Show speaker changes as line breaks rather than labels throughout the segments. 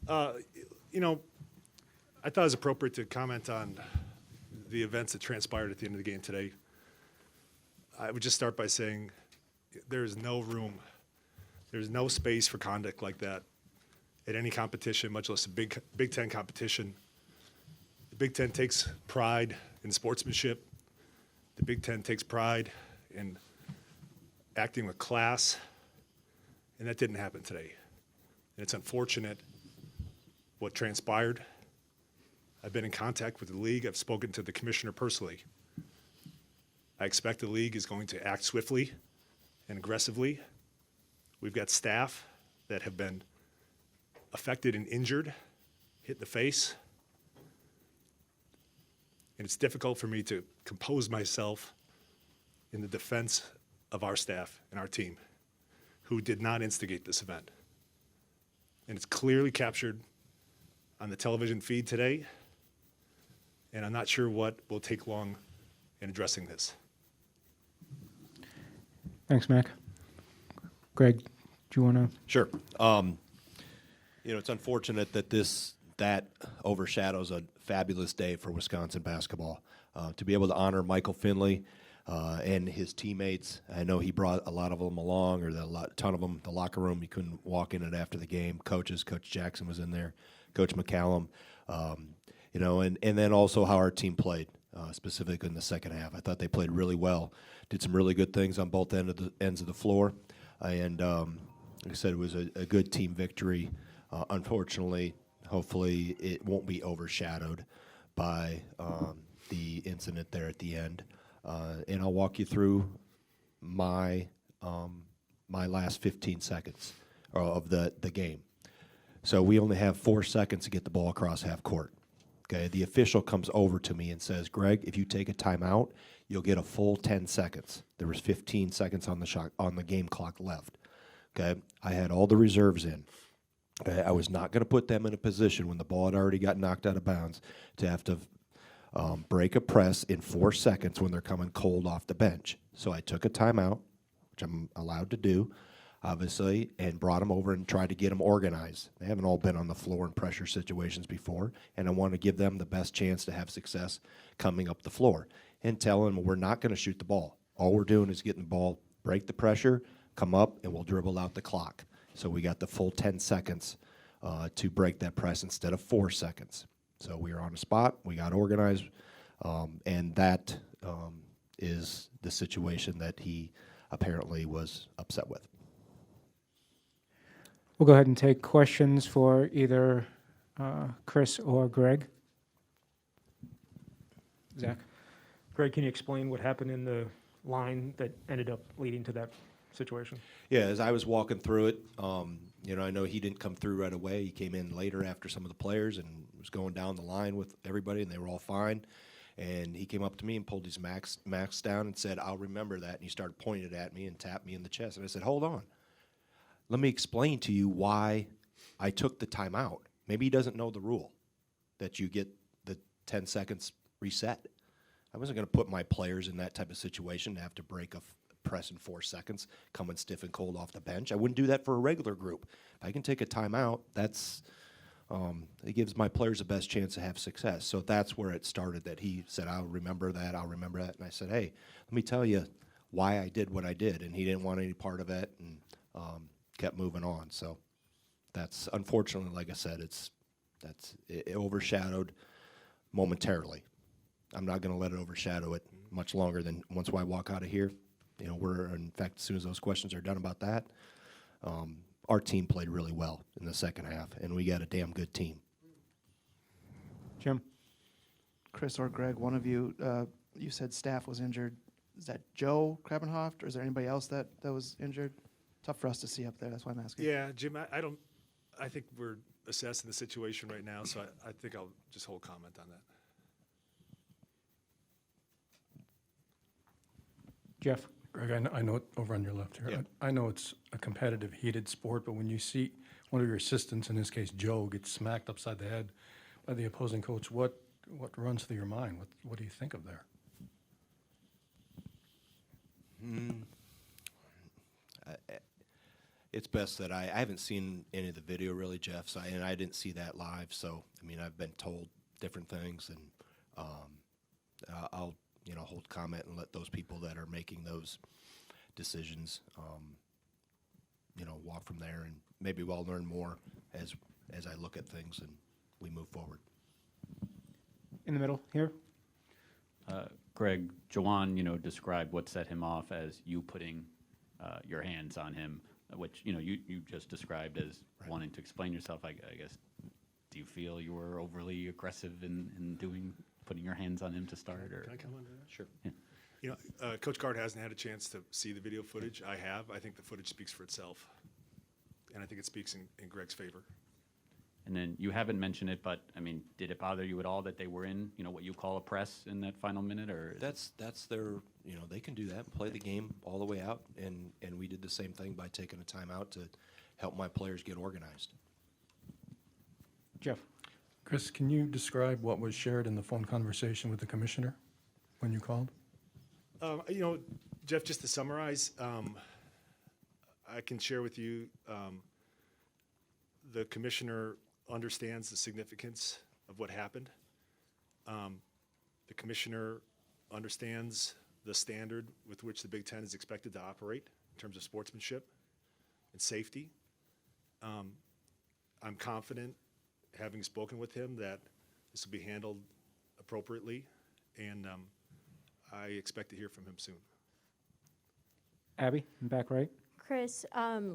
You know, I thought it was appropriate to comment on the events that transpired at the end of the game today. I would just start by saying there's no room, there's no space for conduct like that at any competition, much less a Big Ten competition. The Big Ten takes pride in sportsmanship. The Big Ten takes pride in acting with class, and that didn't happen today. And it's unfortunate what transpired. I've been in contact with the league. I've spoken to the commissioner personally. I expect the league is going to act swiftly and aggressively. We've got staff that have been affected and injured, hit in the face. And it's difficult for me to compose myself in the defense of our staff and our team who did not instigate this event. And it's clearly captured on the television feed today, and I'm not sure what will take long in addressing this.
Thanks, Mac. Greg, do you want to?
Sure. It's unfortunate that that overshadows a fabulous day for Wisconsin basketball. To be able to honor Michael Finley and his teammates, I know he brought a lot of them along, or a ton of them. The locker room, you couldn't walk in it after the game. Coach Jackson was in there, Coach McCallum, and then also how our team played, specifically in the second half. I thought they played really well, did some really good things on both ends of the floor, and like I said, it was a good team victory. Unfortunately, hopefully it won't be overshadowed by the incident there at the end. And I'll walk you through my last 15 seconds of the game. So we only have 4 seconds to get the ball across half court. Okay, the official comes over to me and says, "Greg, if you take a timeout, you'll get a full 10 seconds." There was 15 seconds on the game clock left. Okay, I had all the reserves in. Okay, I was not going to put them in a position when the ball had already got knocked out of bounds to have to break a press in 4 seconds when they're coming cold off the bench. So I took a timeout, which I'm allowed to do, obviously, and brought them over and tried to get them organized. They haven't all been on the floor in pressure situations before, and I want to give them the best chance to have success coming up the floor and tell them we're not going to shoot the ball. All we're doing is getting the ball, break the pressure, come up, and we'll dribble out the clock. So we got the full 10 seconds to break that press instead of 4 seconds. So we were on the spot, we got organized, and that is the situation that he apparently was upset with.
We'll go ahead and take questions for either Chris or Greg. Zach?
Greg, can you explain what happened in the line that ended up leading to that situation?
Yeah, as I was walking through it, I know he didn't come through right away. He came in later after some of the players and was going down the line with everybody, and they were all fine. And he came up to me and pulled his max down and said, "I'll remember that." And he started pointing it at me and tapped me in the chest. And I said, "Hold on. Let me explain to you why I took the timeout." Maybe he doesn't know the rule that you get the 10 seconds reset. I wasn't going to put my players in that type of situation to have to break a press in 4 seconds, coming stiff and cold off the bench. I wouldn't do that for a regular group. If I can take a timeout, it gives my players the best chance to have success. So that's where it started, that he said, I'll remember that. And I said, hey, let me tell you why I did what I did. And he didn't want any part of it and kept moving on. So that's, unfortunately, like I said, it overshadowed momentarily. I'm not going to let it overshadow it much longer than once I walk out of here. In fact, as soon as those questions are done about that, our team played really well in the second half, and we got a damn good team.
Jim?
Chris or Greg, one of you, you said staff was injured. Is that Joe Krabenhoft, or is there anybody else that was injured? Tough for us to see up there. That's why I'm asking.
Yeah, Jim, I think we're assessing the situation right now, so I think I'll just hold comment on that.
Jeff?
Greg, I know it over on your left here.
Yeah.
I know it's a competitive, heated sport, but when you see one of your assistants, in this case Joe, get smacked upside the head by the opposing coach, what runs through your mind? What do you think of there?
it's best that I haven't seen any of the video really, Jeff, and I didn't see that live. So, I mean, I've been told different things, and I'll, hold comment and let those people that are making those decisions, walk from there, and maybe we'll learn more as I look at things and we move forward.
In the middle here.
Greg, Jawan, described what set him off as you putting your hands on him, which, you just described as wanting to explain yourself. I guess, do you feel you were overly aggressive in putting your hands on him to start? Or?
Can I comment on that?
Sure.
Yeah.
Coach Gard hasn't had a chance to see the video footage. I have. I think the footage speaks for itself. And I think it speaks in Greg's favor.
And then you haven't mentioned it, but, I mean, did it bother you at all that they were in, what you call a press in that final minute? Or
That's their, they can do that, play the game all the way out, and we did the same thing by taking a timeout to help my players get organized.
Jeff.
Chris, can you describe what was shared in the phone conversation with the commissioner when you called?
Jeff, just to summarize, I can share with you the commissioner understands the significance of what happened. The commissioner understands the standard with which the Big Ten is expected to operate in terms of sportsmanship and safety. I'm confident, having spoken with him, that this will be handled appropriately, and I expect to hear from him soon.
Abby, in back right.
Chris,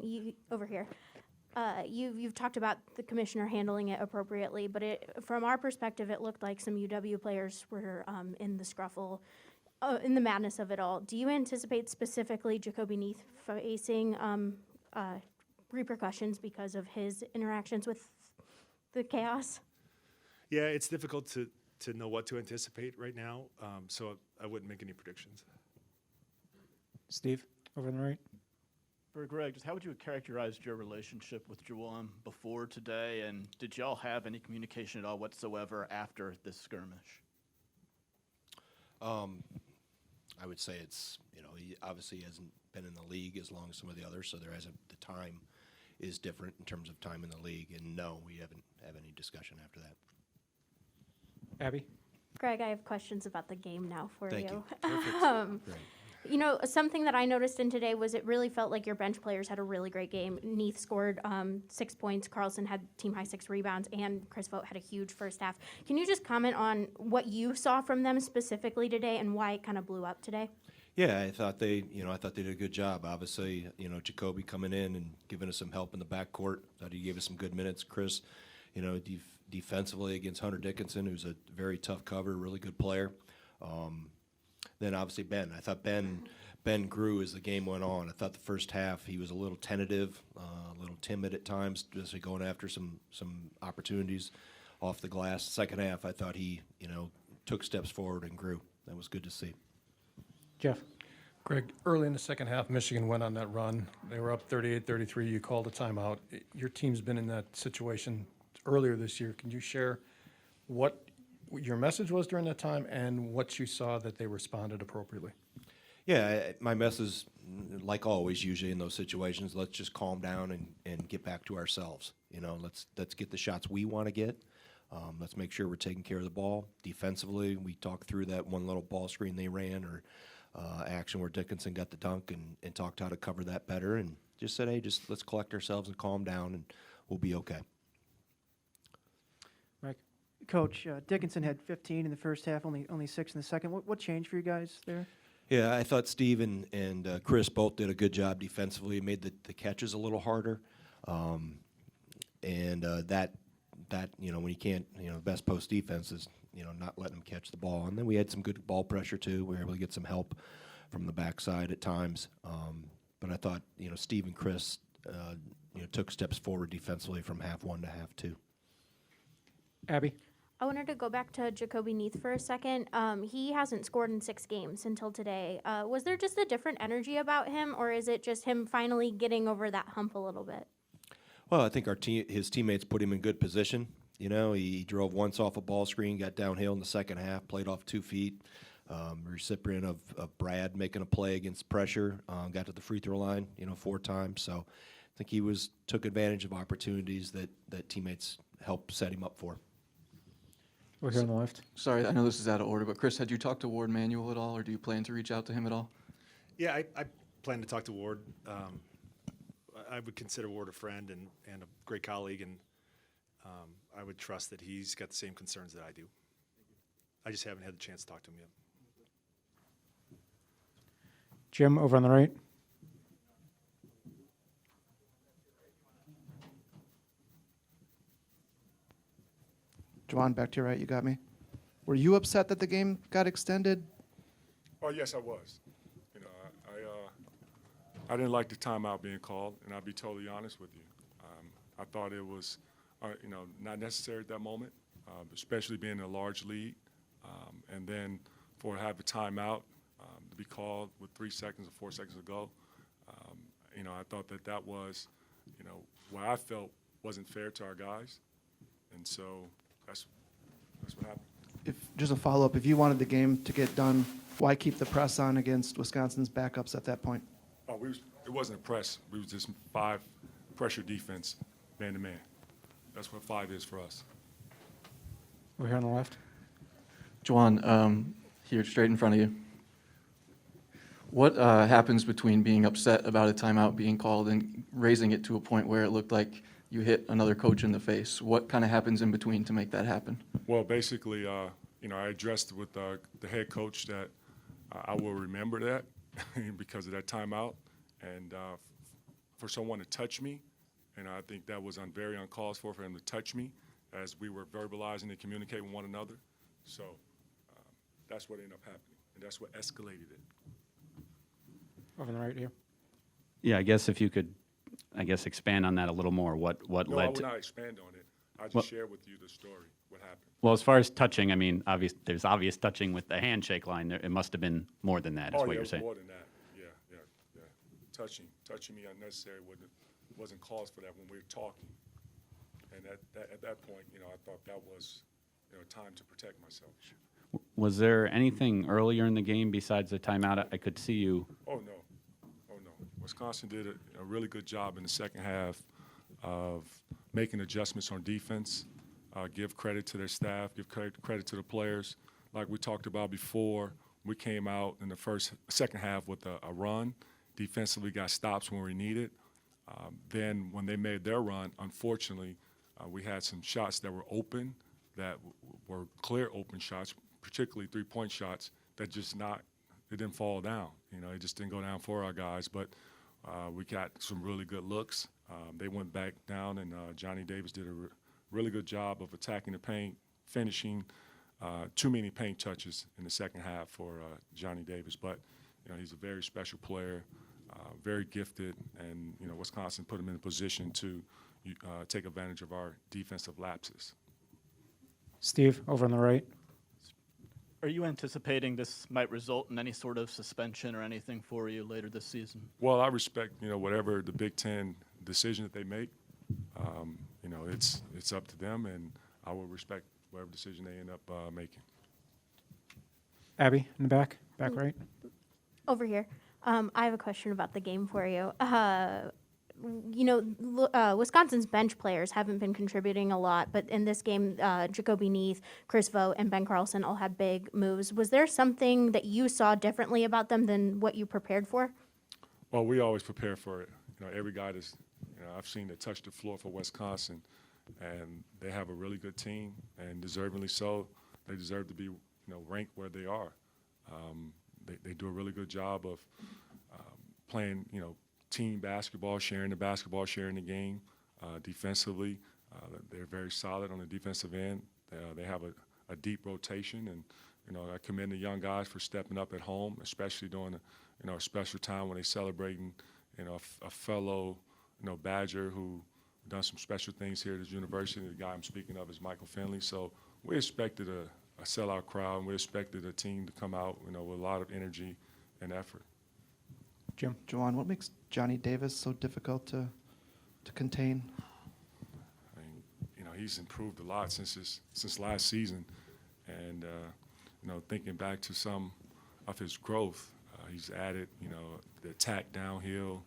you over here. You've talked about the commissioner handling it appropriately, but from our perspective, it looked like some UW players were in the scruffle, in the madness of it all. Do you anticipate specifically Jacoby Neath facing repercussions because of his interactions with the chaos?
Yeah, it's difficult to know what to anticipate right now, so I wouldn't make any predictions.
Steve, over on the right.
For Greg, just how would you characterize your relationship with Jawan before today, and did y'all have any communication at all whatsoever after this skirmish?
I would say it's, he obviously hasn't been in the league as long as some of the others, so the time is different in terms of time in the league, and no, we haven't had any discussion after that.
Abby.
Greg, I have questions about the game now for
Thank
you.
you. Great.
Something that I noticed in today was it really felt like your bench players had a really great game. Neath scored 6 points, Carlson had team-high 6 rebounds, and Chris Vogt had a huge first half. Can you just comment on what you saw from them specifically today and why it kind of blew up today?
Yeah, I thought they did a good job. Obviously, Jacoby coming in and giving us some help in the backcourt. Thought he gave us some good minutes. Chris, defensively against Hunter Dickinson, who's a very tough cover, really good player. Then obviously Ben. I thought Ben grew as the game went on. I thought the first half he was a little tentative, a little timid at times, just going after some opportunities off the glass. Second half, I thought he took steps forward and grew. That was good to see.
Jeff.
Greg, early in the second half, Michigan went on that run. They were up 38-33. You called a timeout. Your team's been in that situation earlier this year. Can you share what your message was during that time and what you saw that they responded appropriately?
Yeah, my message, like always, usually in those situations, let's just calm down and get back to ourselves. Let's get the shots we want to get. Let's make sure we're taking care of the ball. Defensively, we talked through that one little ball screen they ran or action where Dickinson got the dunk and talked how to cover that better and just said, hey, just let's collect ourselves and calm down and we'll be okay.
Mike.
Coach, Dickinson had 15 in the first half, only 6 in the second. What changed for you guys there?
Yeah, I thought Steve and Chris both did a good job defensively. Made the catches a little harder, and that when you can't, the best post defense is not letting them catch the ball. And then we had some good ball pressure too. We were able to get some help from the backside at times. But I thought Steve and Chris took steps forward defensively from half one to half two.
Abby.
I wanted to go back to Jacoby Neath for a second. He hasn't scored in 6 games until today. Was there just a different energy about him, or is it just him finally getting over that hump a little bit?
Well, I think his teammates put him in good position. He drove once off a ball screen, got downhill in the second half, played off 2 feet. Recipient of Brad making a play against pressure, got to the free throw line, 4 times. So think he took advantage of opportunities that teammates helped set him up for.
We're here on the left.
Sorry, I know this is out of order, but Chris, had you talked to Ward Manuel at all, or do you plan to reach out to him at all?
Yeah, I plan to talk to Ward. I would consider Ward a friend and a great colleague, and I would trust that he's got the same concerns that I do. I just haven't had the chance to talk to him yet.
Jim, over on the right.
Juwan, back to your right, you got me. Were you upset that the game got extended?
Oh, yes, I was. You know, I didn't like the timeout being called, and I'll be totally honest with you. I thought it was, not necessary at that moment, especially being in a large lead. And then for have a timeout to be called with 3 seconds or 4 seconds to go, I thought that was, what I felt wasn't fair to our guys. And so that's what happened.
Just a follow-up, if you wanted the game to get done, why keep the press on against Wisconsin's backups at that point?
Oh, it wasn't a press. We was just 5 pressure defense, man-to-man. That's what 5 is for us.
We're here on the left.
Juwan, here straight in front of you. What happens between being upset about a timeout being called and raising it to a point where it looked like you hit another coach in the face? What kind of happens in between to make that happen?
Well, basically, I addressed with the head coach that I will remember that because of that timeout. And for someone to touch me, and I think that was very uncalled for him to touch me as we were verbalizing and communicating with one another. So that's what ended up happening, and that's what escalated it.
Over on the right here.
Yeah, I guess if you could, expand on that a little more. What
No, I
led
will
to?
not expand on it. I just
Well-
share with you the story, what happened.
Well, as far as touching, I mean, there's obvious touching with the handshake line. It must have been more than that, is
Oh,
what
yeah,
you're
it was
saying.
more than that. Yeah. Touching me unnecessary wasn't cause for that when we were talking. And at that point, I thought that was, time to protect myself.
Was there anything earlier in the game besides the timeout? I could see you.
Oh, no. Wisconsin did a really good job in the second half of making adjustments on defense, give credit to their staff, give credit to the players. Like we talked about before, we came out in the second half with a run. Defensively got stops when we needed. Then when they made their run, unfortunately, we had some shots that were open, that were clear open shots, particularly three-point shots, that it didn't fall down. It just didn't go down for our guys. But we got some really good looks. They went back down, and Johnny Davis did a really good job of attacking the paint, finishing. Too many paint touches in the second half for Johnny Davis. But, he's a very special player, very gifted, and, Wisconsin put him in a position to take advantage of our defensive lapses.
Steve, over on the right.
Are you anticipating this might result in any sort of suspension or anything for you later this season?
Well, I respect, whatever the Big Ten decision that they make. It's up to them, and I will respect whatever decision they end up making.
Abby, in the back right.
Over here. I have a question about the game for you. Wisconsin's bench players haven't been contributing a lot, but in this game, Jacoby Neath, Chris Vogt, and Ben Carlson all had big moves. Was there something that you saw differently about them than what you prepared for?
Well, we always prepare for it. Every guy that's, I've seen that touch the floor for Wisconsin, and they have a really good team, and deservingly so. They deserve to be, ranked where they are. They do a really good job of playing, team basketball, sharing the game. Defensively, they're very solid on the defensive end. They have a deep rotation, and I commend the young guys for stepping up at home, especially during a special time when they're celebrating a fellow Badger who done some special things here at this university. The guy I'm speaking of is Michael Finley. So we expected a sellout crowd, and we expected a team to come out with a lot of energy and effort.
Jim.
Juwan, what makes Johnny Davis so difficult to contain?
I mean, he's improved a lot since last season, and thinking back to some of his growth, he's added the attack downhill.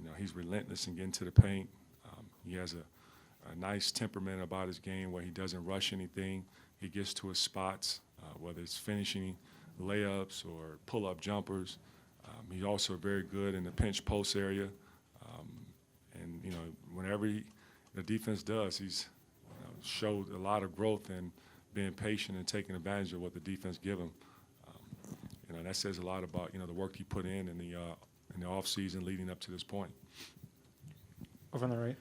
You know, he's relentless in getting to the paint. He has a nice temperament about his game where he doesn't rush anything. He gets to his spots, whether it's finishing layups or pull-up jumpers. He's also very good in the pinch post area. And, you know, whenever the defense does, he's showed a lot of growth in being patient and taking advantage of what the defense give him. You know, that says a lot about, you know, the work he put in the offseason leading up to this point.
Over on the right.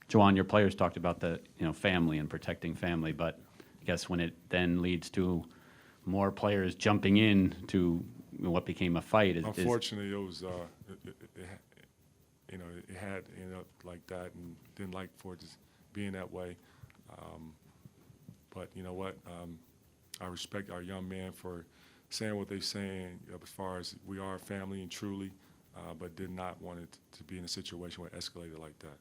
Juwan, your players talked about the family and protecting family, but I guess when it then leads to more players jumping in to what became a fight,
Unfortunately, it was it had ended up like that, and didn't like for it just being that way. But you know what? I respect our young men for saying what they're saying as far as we are a family and truly, but did not want it to be in a situation where it escalated like that.